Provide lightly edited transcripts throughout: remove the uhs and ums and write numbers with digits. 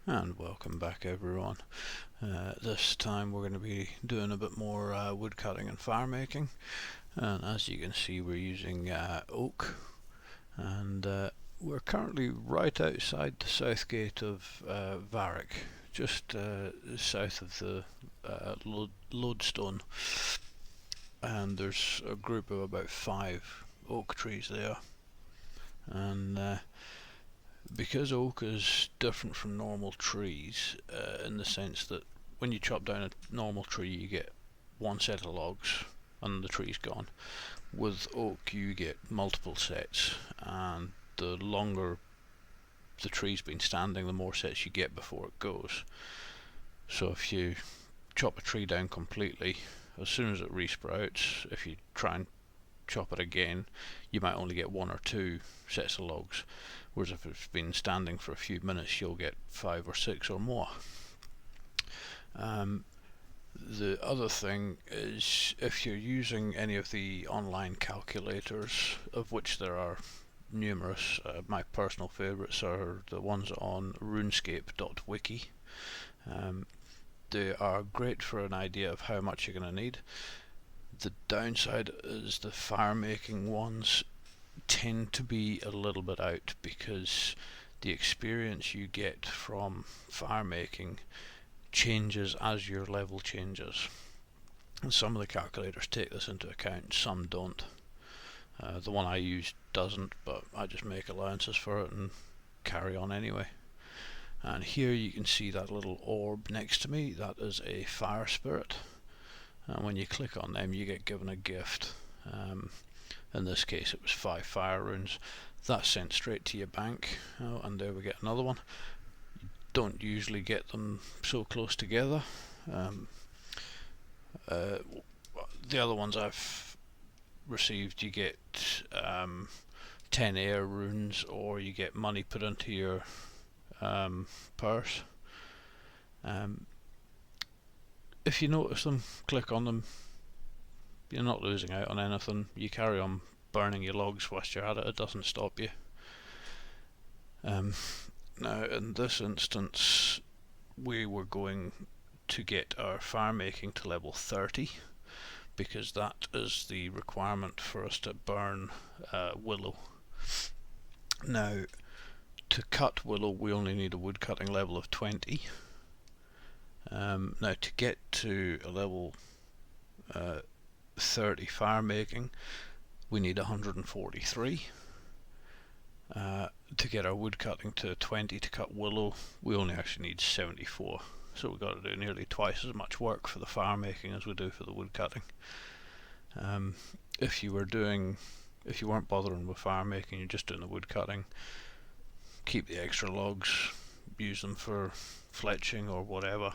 And welcome back everyone. This time we're going to be doing a bit more woodcutting and firemaking, and as you can see we're using oak, and we're currently right outside the south gate of Varick, just south of the lodestone, and there's a group of about 5 oak trees there, and because oak is different from normal trees in the sense that when you chop down a normal tree you get one set of logs and the tree's gone. With oak you get multiple sets, and the longer the tree's been standing the more sets you get before it goes. So if you chop a tree down completely, as soon as it resprouts, if you try and chop it again, you might only get 1 or 2 sets of logs, whereas if it's been standing for a few minutes you'll get 5 or 6 or more. The other thing is, if you're using any of the online calculators, of which there are numerous, my personal favourites are the ones on runescape.wiki. They are great for an idea of how much you're going to need. The downside is the firemaking ones tend to be a little bit out, because the experience you get from firemaking changes as your level changes. And some of the calculators take this into account, some don't. The one I use doesn't, but I just make allowances for it and carry on anyway. And here you can see that little orb next to me, that is a fire spirit, and when you click on them you get given a gift. In this case it was 5 fire runes. That's sent straight to your bank. Oh, and there we get another one. You don't usually get them so close together. The other ones I've received, you get 10 air runes, or you get money put into your purse. If you notice them, click on them. You're not losing out on anything. You carry on burning your logs whilst you're at it, it doesn't stop you. Now in this instance we were going to get our firemaking to level 30, because that is the requirement for us to burn willow. Now to cut willow we only need a woodcutting level of 20. Now to get to a level 30 firemaking we need 143. To get our woodcutting to 20 to cut willow we only actually need 74. So we've got to do nearly twice as much work for the firemaking as we do for the woodcutting. If you weren't bothering with firemaking, you're just doing the woodcutting, keep the extra logs, use them for fletching or whatever.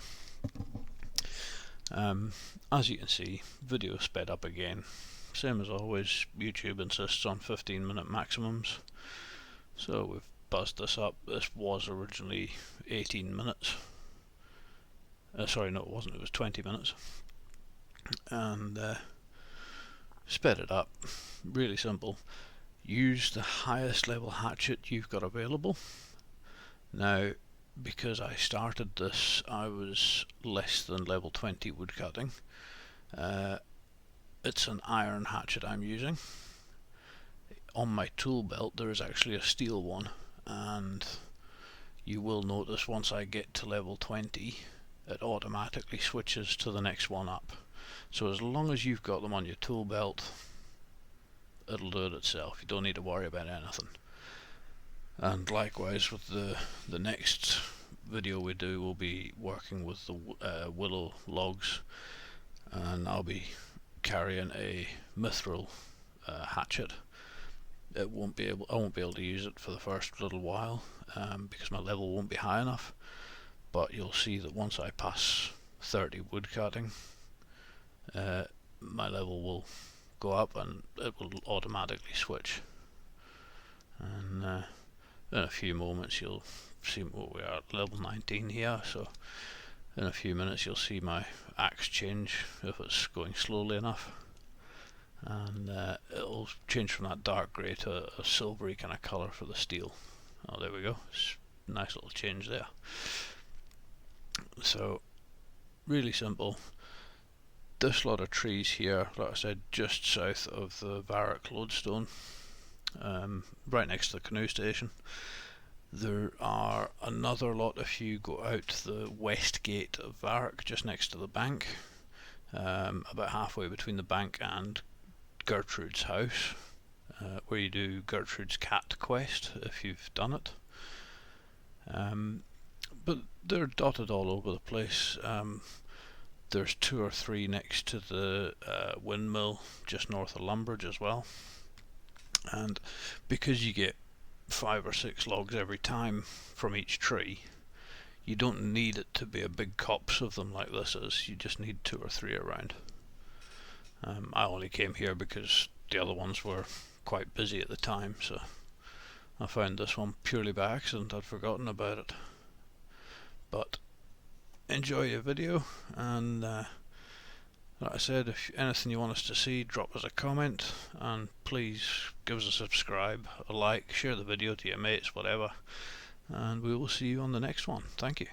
As you can see, video sped up again. Same as always, YouTube insists on 15-minute maximums, so we've buzzed this up. This was originally 18 minutes. Sorry, no it wasn't, it was 20 minutes. And sped it up. Really simple. Use the highest level hatchet you've got available. Now, because I started this I was less than level 20 woodcutting. It's an iron hatchet I'm using. On my tool belt there is actually a steel one, and you will notice once I get to level 20 it automatically switches to the next one up. So as long as you've got them on your tool belt it'll do it itself, you don't need to worry about anything. And likewise with the next video we do, we'll be working with the willow logs, and I'll be carrying a mithril hatchet. I won't be able to use it for the first little while because my level won't be high enough, but you'll see that once I pass 30 woodcutting my level will go up and it will automatically switch. And in a few moments you'll see what we are at level 19 here, so in a few minutes you'll see my axe change if it's going slowly enough, and it'll change from that dark grey to a silvery kind of colour for the steel. Oh, there we go. Nice little change there. So really simple. This lot of trees here, like I said, just south of the Varrock lodestone, right next to the canoe station. There are another lot if you go out the west gate of Varrock, just next to the bank, about halfway between the bank and Gertrude's house, where you do Gertrude's cat quest if you've done it. But they're dotted all over the place. There's 2 or 3 next to the windmill just north of Lumbridge as well. And because you get 5 or 6 logs every time from each tree, you don't need it to be a big copse of them like this is. You just need 2 or 3 around. I only came here because the other ones were quite busy at the time, so I found this one purely by accident. I'd forgotten about it. But enjoy your video, and like I said, if anything you want us to see, drop us a comment, and please give us a subscribe, a like, share the video to your mates, whatever, and we will see you on the next one. Thank you.